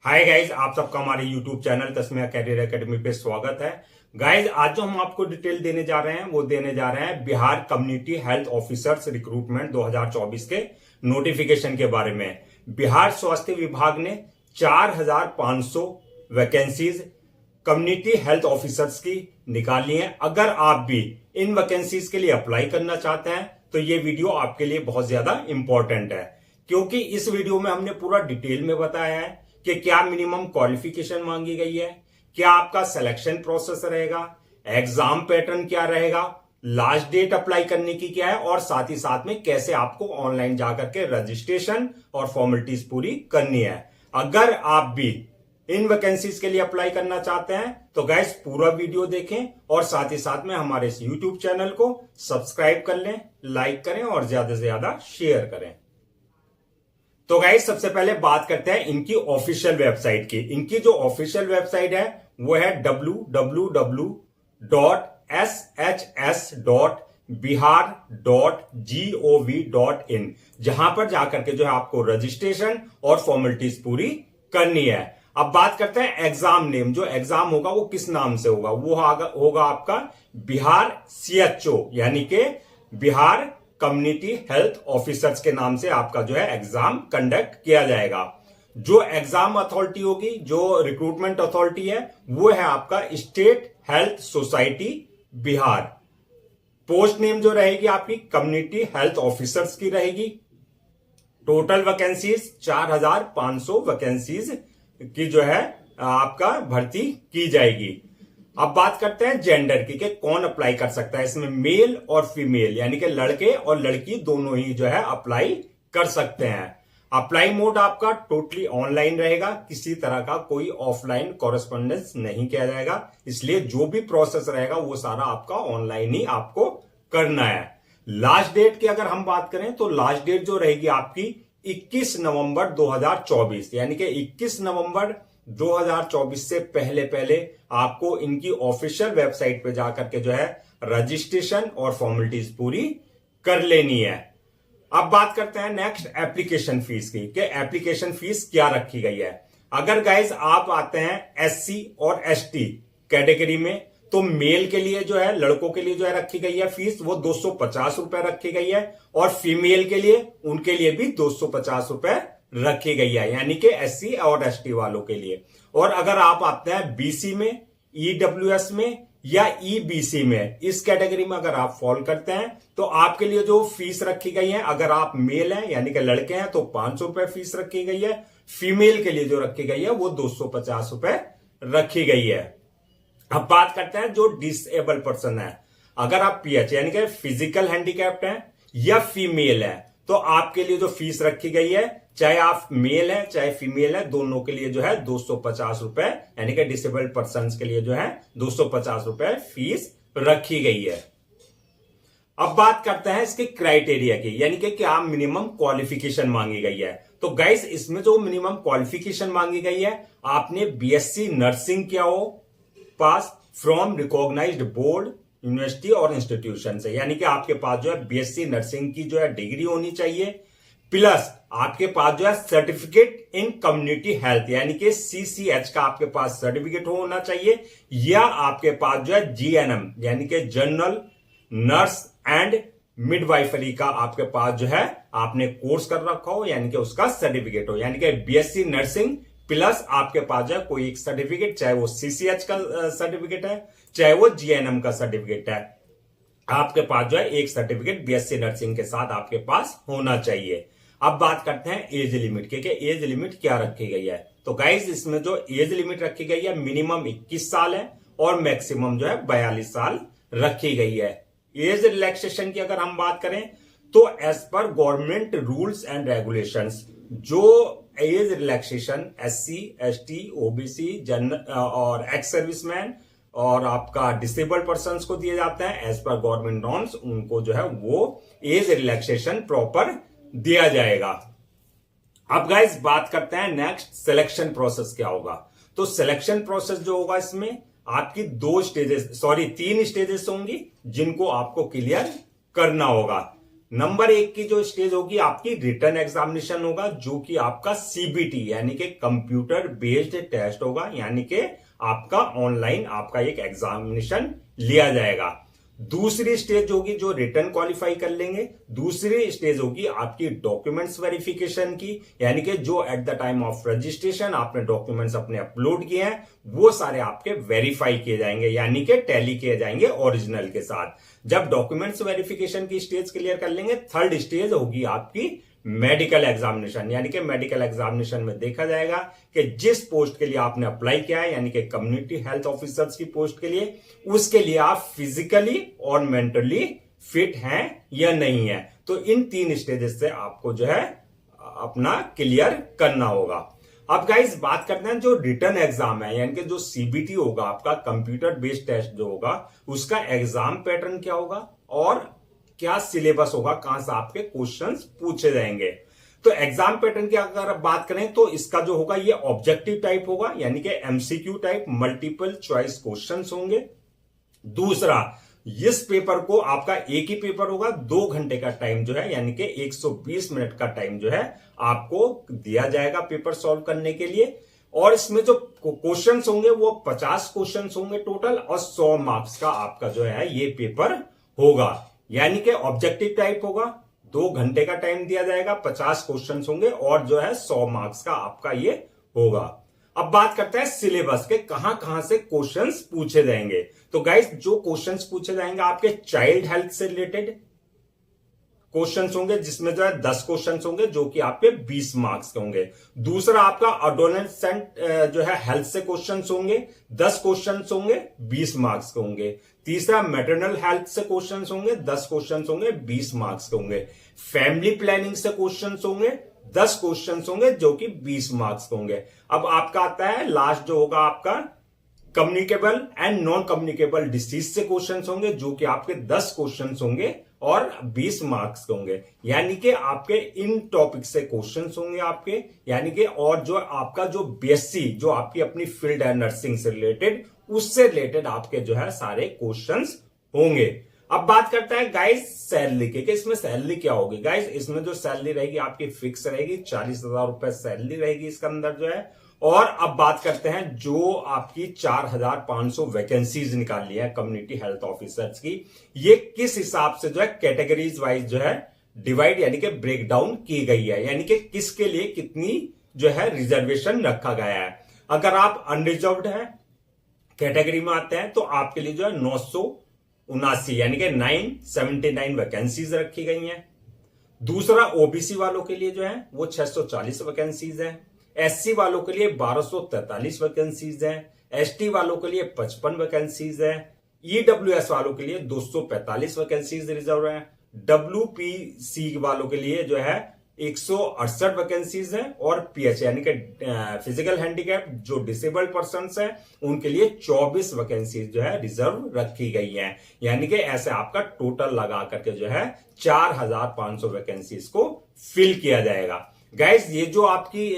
Hi guys, आप सबका हमारे YouTube channel Tasmiya career academy पे स्वागत है। गाइज, आज जो हम आपको डिटेल देने जा रहे हैं वो देने जा रहे हैं Bihar community health officers recruitment 2024 के नोटिफिकेशन के बारे में। बिहार स्वास्थ्य विभाग ने 4500 वैकेंसीज कम्युनिटी हेल्थ ऑफिसर्स की निकाली हैं। अगर आप भी इन वैकेंसीज के लिए अप्लाई करना चाहते हैं तो ये वीडियो आपके लिए बहुत ज्यादा इंपॉर्टेंट है, क्योंकि इस वीडियो में हमने पूरा डिटेल में बताया है कि क्या मिनिमम क्वालिफिकेशन मांगी गई है, क्या आपका सिलेक्शन प्रोसेस रहेगा, एग्जाम पैटर्न क्या रहेगा, लास्ट डेट अप्लाई करने की क्या है, और साथ ही साथ में कैसे आपको ऑनलाइन जाकर के रजिस्ट्रेशन और फॉर्मेलिटीज पूरी करनी है। अगर आप भी इन वैकेंसीज के लिए अप्लाई करना चाहते हैं तो गाइस पूरा वीडियो देखें और साथ ही साथ में हमारे इस यूट्यूब चैनल को सब्सक्राइब कर लें, लाइक करें और ज्यादा से ज्यादा शेयर करें। तो गाइस, सबसे पहले बात करते हैं इनकी ऑफिशियल वेबसाइट की। इनकी जो ऑफिशियल वेबसाइट है वो है www.shs.bihar.gov.in, जहां पर जाकर के जो है आपको रजिस्ट्रेशन और फॉर्मेलिटीज पूरी करनी है। अब बात करते हैं एग्जाम नेम। जो एग्जाम होगा वो किस नाम से होगा? वो होगा आपका बिहार CHO यानी कि बिहार कम्युनिटी हेल्थ ऑफिसर्स के नाम से आपका जो है एग्जाम कंडक्ट किया जाएगा। जो एग्जाम अथॉरिटी होगी, जो रिक्रूटमेंट अथॉरिटी है, वो है आपका state health society Bihar. Post name जो रहेगी आपकी कम्युनिटी हेल्थ ऑफिसर्स की रहेगी। टोटल वैकेंसीज 4500 वैकेंसीज की जो है आपका भर्ती की जाएगी। अब बात करते हैं जेंडर की कि कौन अप्लाई कर सकता है। इसमें मेल और फीमेल यानी कि लड़के और लड़की दोनों ही जो है अप्लाई कर सकते हैं। अप्लाई मोड आपका टोटली ऑनलाइन रहेगा, किसी तरह का कोई ऑफलाइन कॉरेस्पॉन्डेंस नहीं किया जाएगा, इसलिए जो भी प्रोसेस रहेगा वो सारा आपका ऑनलाइन ही आपको करना है। लास्ट डेट की अगर हम बात करें तो लास्ट डेट जो रहेगी आपकी 21 नवंबर 2024, यानी कि 21 नवंबर 2024 से पहले आपको इनकी ऑफिशियल वेबसाइट पे जाकर के जो है रजिस्ट्रेशन और फॉर्मेलिटीज पूरी कर लेनी है। अब बात करते हैं नेक्स्ट एप्लीकेशन फीस की कि एप्लीकेशन फीस क्या रखी गई है। अगर गाइज आप आते हैं SC और ST कैटेगरी में तो मेल के लिए जो है, लड़कों के लिए जो है रखी गई है फीस वो 250 रुपए रखी गई है, और फीमेल के लिए उनके लिए भी 250 रुपए रखी गई है, यानी कि SC और ST वालों के लिए। और अगर आप आते हैं BC में, EWS में या EBC में, इस कैटेगरी में अगर आप फॉल करते हैं तो आपके लिए जो फीस रखी गई है, अगर आप मेल हैं यानी कि लड़के हैं तो 500 रुपए फीस रखी गई है। फीमेल के लिए जो रखी गई है वो 250 रुपए रखी गई है। अब बात करते हैं जो डिसेबल पर्सन है। अगर आप PH यानी कि फिजिकल हैंडीकैप्ड हैं या फीमेल है तो आपके लिए जो फीस रखी गई है, चाहे आप मेल है चाहे फीमेल है, दोनों के लिए जो है 250 रुपए, यानी कि डिसेबल्ड पर्सन के लिए जो है 250 रुपए फीस रखी गई है। अब बात करते हैं इसके क्राइटेरिया की, यानी कि क्या मिनिमम क्वालिफिकेशन मांगी गई है। तो गाइस, इसमें जो मिनिमम क्वालिफिकेशन मांगी गई है, आपने BSc नर्सिंग किया हो पास फ्रॉम रिकॉग्नाइज्ड बोर्ड, यूनिवर्सिटी और इंस्टीट्यूशन से, यानी कि आपके पास जो है BSc नर्सिंग की जो है डिग्री होनी चाहिए, प्लस आपके पास जो है सर्टिफिकेट इन कम्युनिटी हेल्थ यानी कि CCH का आपके पास सर्टिफिकेट होना चाहिए, या आपके पास जो है GNM यानी कि जनरल नर्स एंड मिडवाइफरी का आपके पास जो है आपने कोर्स कर रखा हो, यानी कि उसका सर्टिफिकेट हो, यानी कि BSc नर्सिंग प्लस आपके पास जो है कोई एक सर्टिफिकेट, चाहे वो CCH का सर्टिफिकेट है चाहे वो GNM का सर्टिफिकेट है, आपके पास जो है एक सर्टिफिकेट BSc नर्सिंग के साथ आपके पास होना चाहिए। अब बात करते हैं एज लिमिट की कि एज लिमिट क्या रखी गई है। तो गाइज, इसमें जो एज लिमिट रखी गई है मिनिमम 21 साल है और मैक्सिमम जो है 42 साल रखी गई है। एज रिलैक्सेशन की अगर हम बात करें तो एज पर गवर्नमेंट रूल्स एंड रेगुलेशंस जो age relaxation SC, ST, OBC और एक्स सर्विसमैन और आपका डिसेबल्ड पर्संस को दिए जाते हैं एज पर गवर्नमेंट नॉर्म्स, उनको जो है वो एज रिलैक्सेशन प्रॉपर दिया जाएगा। अब गाइस बात करते हैं नेक्स्ट सिलेक्शन प्रोसेस क्या होगा। तो सिलेक्शन प्रोसेस जो होगा इसमें आपकी 3 स्टेजेस होंगी जिनको आपको क्लियर करना होगा। नंबर 1 की जो स्टेज होगी आपकी रिटन एग्जामिनेशन होगा, जो कि आपका सीबीटी यानी कि कंप्यूटर बेस्ड टेस्ट होगा, यानी कि आपका ऑनलाइन आपका एक एग्जामिनेशन लिया जाएगा। दूसरी स्टेज होगी जो रिटर्न क्वालिफाई कर लेंगे। दूसरी स्टेज होगी आपकी डॉक्यूमेंट्स वेरिफिकेशन की, यानी कि जो at the time of registration आपने डॉक्यूमेंट्स अपने अपलोड किए हैं वो सारे आपके वेरीफाई किए जाएंगे, यानी कि टैली किए जाएंगे ओरिजिनल के साथ। जब डॉक्यूमेंट्स वेरिफिकेशन की स्टेज क्लियर कर लेंगे, थर्ड स्टेज होगी आपकी मेडिकल एग्जामिनेशन, यानी कि मेडिकल एग्जामिनेशन में देखा जाएगा कि जिस पोस्ट के लिए आपने अप्लाई किया है, यानी कि कम्युनिटी हेल्थ ऑफिसर्स की पोस्ट के लिए, उसके लिए आप फिजिकली और मेंटली फिट हैं या नहीं है। तो इन 3 स्टेजेस से आपको जो है अपना क्लियर करना होगा। अब गाइस बात करते हैं जो रिटर्न एग्जाम है, यानी कि जो सीबीटी होगा आपका कंप्यूटर बेस्ड टेस्ट जो होगा, उसका एग्जाम पैटर्न क्या होगा और क्या सिलेबस होगा, कहां से आपके क्वेश्चंस पूछे जाएंगे। तो एग्जाम पैटर्न की अगर बात करें तो इसका जो होगा ये ऑब्जेक्टिव टाइप होगा, यानी कि MCQ type multiple choice questions होंगे। दूसरा, इस पेपर को आपका एक ही पेपर होगा, 2 घंटे का टाइम जो है, यानी कि 120 मिनट का टाइम जो है आपको दिया जाएगा पेपर सॉल्व करने के लिए। और इसमें जो क्वेश्चंस होंगे वो 50 क्वेश्चंस होंगे टोटल, और 100 मार्क्स का आपका जो है ये पेपर होगा, यानी कि ऑब्जेक्टिव टाइप होगा। 2 घंटे का टाइम दिया जाएगा, 50 क्वेश्चन होंगे और जो है 100 मार्क्स का आपका ये होगा। अब बात करते हैं सिलेबस के, कहां कहां से क्वेश्चंस पूछे जाएंगे। तो गाइस जो क्वेश्चंस पूछे जाएंगे आपके चाइल्ड हेल्थ से रिलेटेड क्वेश्चंस होंगे, जिसमें जो है 10 क्वेश्चंस होंगे जो कि आपके 20 मार्क्स के होंगे। दूसरा आपका एडोलेसेंट जो है हेल्थ से क्वेश्चंस होंगे, 10 क्वेश्चंस होंगे, 20 मार्क्स के होंगे। तीसरा मैटरनल हेल्थ से क्वेश्चंस होंगे, 10 क्वेश्चंस होंगे, 20 मार्क्स के होंगे। फैमिली प्लानिंग से क्वेश्चंस होंगे, 10 क्वेश्चंस होंगे जो कि 20 मार्क्स के होंगे। अब आपका आता है लास्ट जो होगा आपका communicable and non communicable disease से क्वेश्चंस होंगे, जो कि आपके 10 क्वेश्चंस होंगे और 20 मार्क्स के होंगे। यानी कि आपके इन टॉपिक से क्वेश्चंस होंगे आपके, यानी कि और जो आपका जो बीएससी जो आपकी अपनी फील्ड है नर्सिंग से रिलेटेड, उससे रिलेटेड आपके जो है सारे क्वेश्चंस होंगे। अब बात करते हैं गाइस सैलरी के, कि इसमें सैलरी क्या होगी। गाइस इसमें जो सैलरी रहेगी आपकी फिक्स रहेगी, 40,000 रुपए सैलरी रहेगी इसके अंदर जो है। और अब बात करते हैं जो आपकी 4,500 वैकेंसीज निकाली है कम्युनिटी हेल्थ ऑफिसर्स की, ये किस हिसाब से जो है कैटेगरीज वाइज जो है डिवाइड यानी कि ब्रेक डाउन की गई है, यानी कि किसके लिए कितनी जो है रिजर्वेशन रखा गया है। अगर आप अनरिजर्व्ड है कैटेगरी में आते हैं तो आपके लिए जो है 979 यानी कि 979 वैकेंसीज रखी गई हैं। दूसरा ओबीसी वालों के लिए जो है वो 640 वैकेंसीज है, एससी वालों के लिए 1243 वैकेंसीज है, एसटी वालोलों के लिए 55 वैकेंसीज है, ईडब्ल्यूएस वालों के लिए 245 वैकेंसीज रिजर्व है, डब्ल्यूपीसी वालों के लिए जो है 168 वैकेंसीज है, और पीएच यानी कि फिजिकल हैंडीकैप जो डिसेबल्ड पर्सन है उनके लिए 24 वैकेंसीज जो है रिजर्व रखी गई है। यानी कि ऐसे आपका टोटल लगा करके जो है 4,500 वैकेंसीज को फिल किया जाएगा। गाइस ये जो आपकी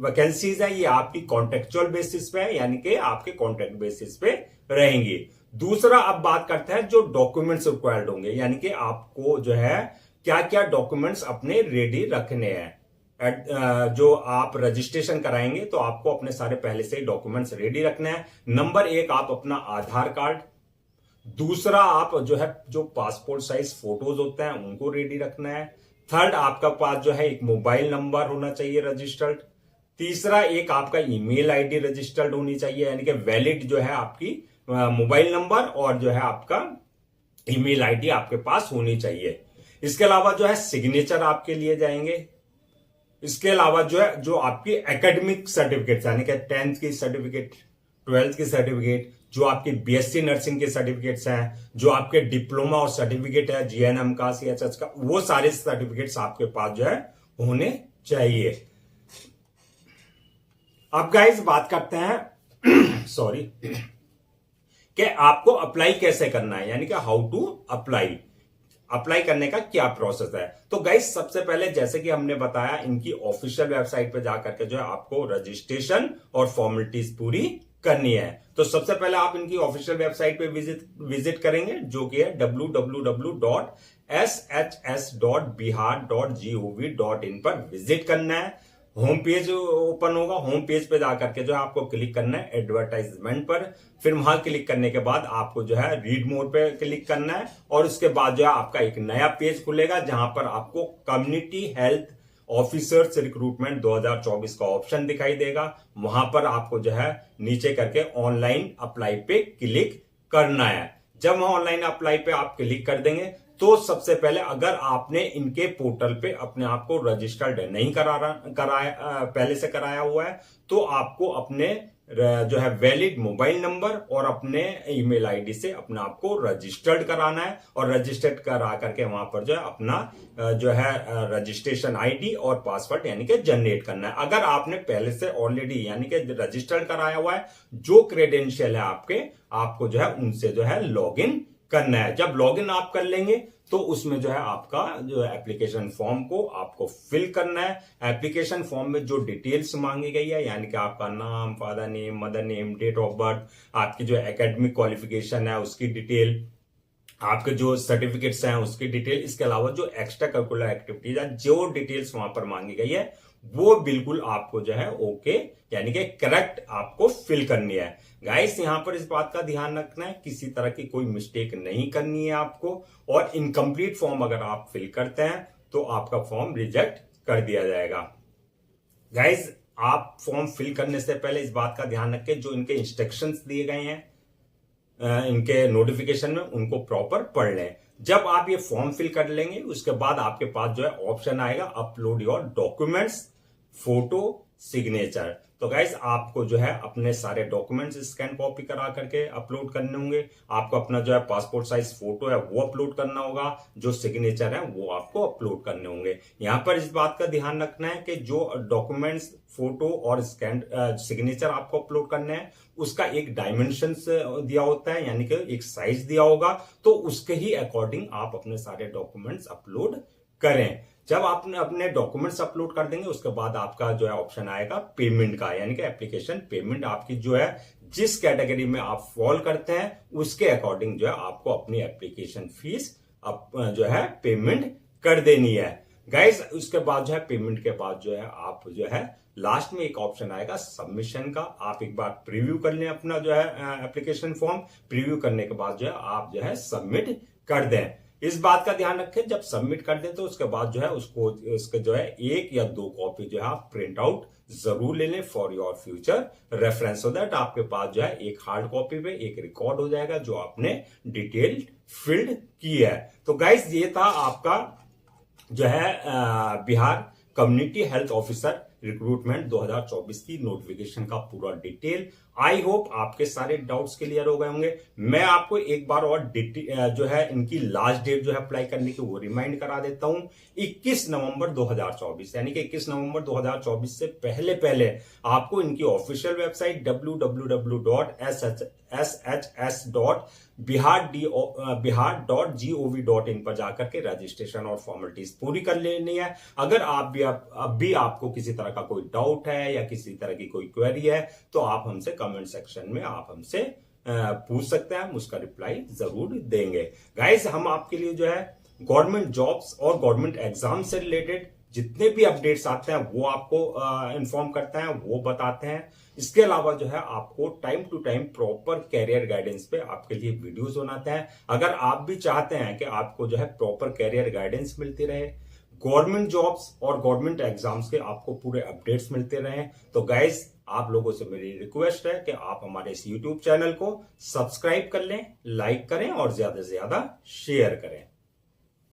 वैकेंसीज है ये आपकी कॉन्ट्रेक्चुअल बेसिस पे है, यानी कि आपके कॉन्ट्रैक्ट बेसिस पे रहेंगी। दूसरा अब बात करते हैं जो डॉक्यूमेंट्स रिक्वायर्ड होंगे, यानी कि आपको जो है क्या क्या डॉक्यूमेंट्स अपने रेडी रखने हैं। जो आप रजिस्ट्रेशन कराएंगे तो आपको अपने सारे पहले से ही डॉक्यूमेंट्स रेडी रखने हैं। नंबर 1 आप अपना आधार कार्ड, दूसरा आप जो है जो पासपोर्ट साइज फोटोज होते हैं उनको रेडी रखना है। थर्ड आपका पास जो है एक मोबाइल नंबर होना चाहिए रजिस्टर्ड। तीसरा एक आपका ईमेल आईडी रजिस्टर्ड होनी चाहिए, यानी कि वैलिड जो है आपकी मोबाइल नंबर और जो है आपका ईमेल आईडी आपके पास होनी चाहिए। इसके अलावा जो है सिग्नेचर आपके लिए जाएंगे। इसके अलावा जो है जो आपकी एकेडमिक सर्टिफिकेट यानी कि 10th की सर्टिफिकेट, 12th की सर्टिफिकेट, जो आपकी बीएससी नर्सिंग के सर्टिफिकेट्स हैं, जो आपके डिप्लोमा और सर्टिफिकेट है जीएनएम का, सीएचएच का, वो सारे सर्टिफिकेट्स आपके पास जो है होने चाहिए। अब गाइस बात करते हैं सॉरी कि आपको अप्लाई कैसे करना है, यानी कि हाउ टू अप्लाई करने का क्या प्रोसेस है। तो गाइस सबसे पहले जैसे कि हमने बताया इनकी ऑफिशियल वेबसाइट पे जाकर के जो है आपको रजिस्ट्रेशन और फॉर्मेलिटीज पूरी करनी है। तो सबसे पहले आप इनकी ऑफिशियल वेबसाइट पे विजिट करेंगे, जो कि है www.srhc.in shs.bihar.gov.in पर विजिट करना है। होम पेज ओपन होगा, होम पेज पे जाकर के जो है आपको क्लिक करना है एडवर्टाइजमेंट पर। फिर वहां क्लिक करने के बाद आपको जो है रीड मोर पे क्लिक करना है और उसके बाद जो है आपका एक नया पेज खुलेगा जहां पर आपको कम्युनिटी हेल्थ ऑफिसर्स रिक्रूटमेंट 2024 का ऑप्शन दिखाई देगा। वहां पर आपको जो है नीचे करके ऑनलाइन अप्लाई पे क्लिक करना है। जब वहां ऑनलाइन अप्लाई पे आप क्लिक कर देंगे तो सबसे पहले अगर आपने इनके पोर्टल पे अपने आप को रजिस्टर्ड नहीं पहले से कराया हुआ है तो आपको अपने जो है वैलिड मोबाइल नंबर और अपने ईमेल आईडी से अपने आप को रजिस्टर्ड कराना है और रजिस्टर्ड करा करके वहां पर जो है अपना जो है रजिस्ट्रेशन आईडी और पासवर्ड यानी कि जनरेट करना है। अगर आपने पहले से ऑलरेडी यानी कि रजिस्टर्ड कराया हुआ है, जो क्रेडेंशियल है आपको जो है उनसे जो है लॉगिन करना है। जब लॉगिन आप कर लेंगे तो उसमें जो है आपका जो एप्लीकेशन फॉर्म को आपको फिल करना है। एप्लीकेशन फॉर्म में जो डिटेल्स मांगी गई है यानी कि आपका नाम, father name, mother name, date of birth, आपकी जो एकेडमिक क्वालिफिकेशन है उसकी डिटेल, आपके जो सर्टिफिकेट्स हैं उसकी डिटेल, इसके अलावा जो एक्स्ट्रा करिकुलर एक्टिविटीज है जो डिटेल्स वहां पर मांगी गई है वो बिल्कुल आपको जो है ओके यानी कि करेक्ट आपको फिल करनी है। गाइस यहां पर इस बात का ध्यान रखना है, किसी तरह की कोई मिस्टेक नहीं करनी है आपको, और इनकम्प्लीट फॉर्म अगर आप फिल करते हैं तो आपका फॉर्म रिजेक्ट कर दिया जाएगा। गाइस आप फॉर्म फिल करने से पहले इस बात का ध्यान रखें जो इनके इंस्ट्रक्शंस दिए गए हैं इनके नोटिफिकेशन में उनको प्रॉपर पढ़ लें। जब आप ये फॉर्म फिल कर लेंगे उसके बाद आपके पास जो है ऑप्शन आएगा upload your documents, photo, signature. तो गाइस आपको जो है अपने सारे डॉक्यूमेंट्स स्कैन कॉपी करा करके अपलोड करने होंगे। आपको अपना जो है पासपोर्ट साइज फोटो है वो अपलोड करना होगा, जो सिग्नेचर है वो आपको अपलोड करने होंगे। यहां पर इस बात का ध्यान रखना है कि जो डॉक्यूमेंट्स, फोटो और स्कैन सिग्नेचर आपको अपलोड करने हैं उसका एक डायमेंशंस दिया होता है यानी कि एक साइज दिया होगा, तो उसके ही अकॉर्डिंग आप अपने सारे डॉक्यूमेंट्स अपलोड करें। जब आप अपने डॉक्यूमेंट्स अपलोड कर देंगे उसके बाद आपका जो है ऑप्शन आएगा पेमेंट का यानी कि एप्लीकेशन पेमेंट। आपकी जो है जिस कैटेगरी में आप फॉल करते हैं उसके अकॉर्डिंग जो है आपको अपनी एप्लीकेशन फीस जो है पेमेंट कर देनी है। गाइस उसके बाद जो है पेमेंट के बाद जो है आप जो है लास्ट में एक ऑप्शन आएगा सबमिशन का। आप एक बार प्रीव्यू कर लें अपना जो है एप्लीकेशन फॉर्म, प्रीव्यू करने के बाद जो है आप जो है सबमिट कर दें। इस बात का ध्यान रखें जब सबमिट कर दें तो उसके बाद जो है उसके जो है 1 या 2 कॉपी जो है आप प्रिंट आउट जरूर ले लें for your future reference, so that आपके पास जो है एक हार्ड कॉपी पे एक रिकॉर्ड हो जाएगा जो आपने डिटेल फिल्ड की है। तो गाइस ये था आपका जो है Bihar community health officer recruitment 2024 की नोटिफिकेशन का पूरा डिटेल। आई होप आपके सारे डाउट्स क्लियर हो गए होंगे। मैं आपको एक बार और जो है इनकी लास्ट डेट जो है अप्लाई करने की वो रिमाइंड करा देता हूं, 21 नवंबर 2024 यानी कि 21 नवंबर 2024 से पहले आपको इनकी ऑफिशियल वेबसाइट www.sh.bihar.gov.in पर जाकर के रजिस्ट्रेशन और फॉर्मेलिटीज पूरी कर लेनी है। अगर अब भी आपको किसी तरह का कोई डाउट है या किसी तरह की कोई क्वेरी है तो आप हमसे कमेंट सेक्शन में आप हमसे पूछ सकते हैं, हम उसका रिप्लाई जरूर देंगे। गाइस हम आपके लिए जो है गवर्नमेंट जॉब्स और गवर्नमेंट एग्जाम से रिलेटेड जितने भी अपडेट्स आते हैं वो आपको इन्फॉर्म करते हैं, वो बताते हैं। इसके अलावा जो है आपको time to time proper career guidance पे आपके लिए वीडियोस बनाते हैं। अगर आप भी चाहते हैं कि आपको जो है प्रॉपर कैरियर गाइडेंस मिलती रहे, गवर्नमेंट जॉब्स और गवर्नमेंट एग्जाम्स के आपको पूरे अपडेट्स मिलते रहे, तो गाइस आप लोगों से मेरी रिक्वेस्ट है कि आप हमारे इस YouTube चैनल को सब्सक्राइब कर लें, लाइक करें और ज्यादा से ज्यादा शेयर करें।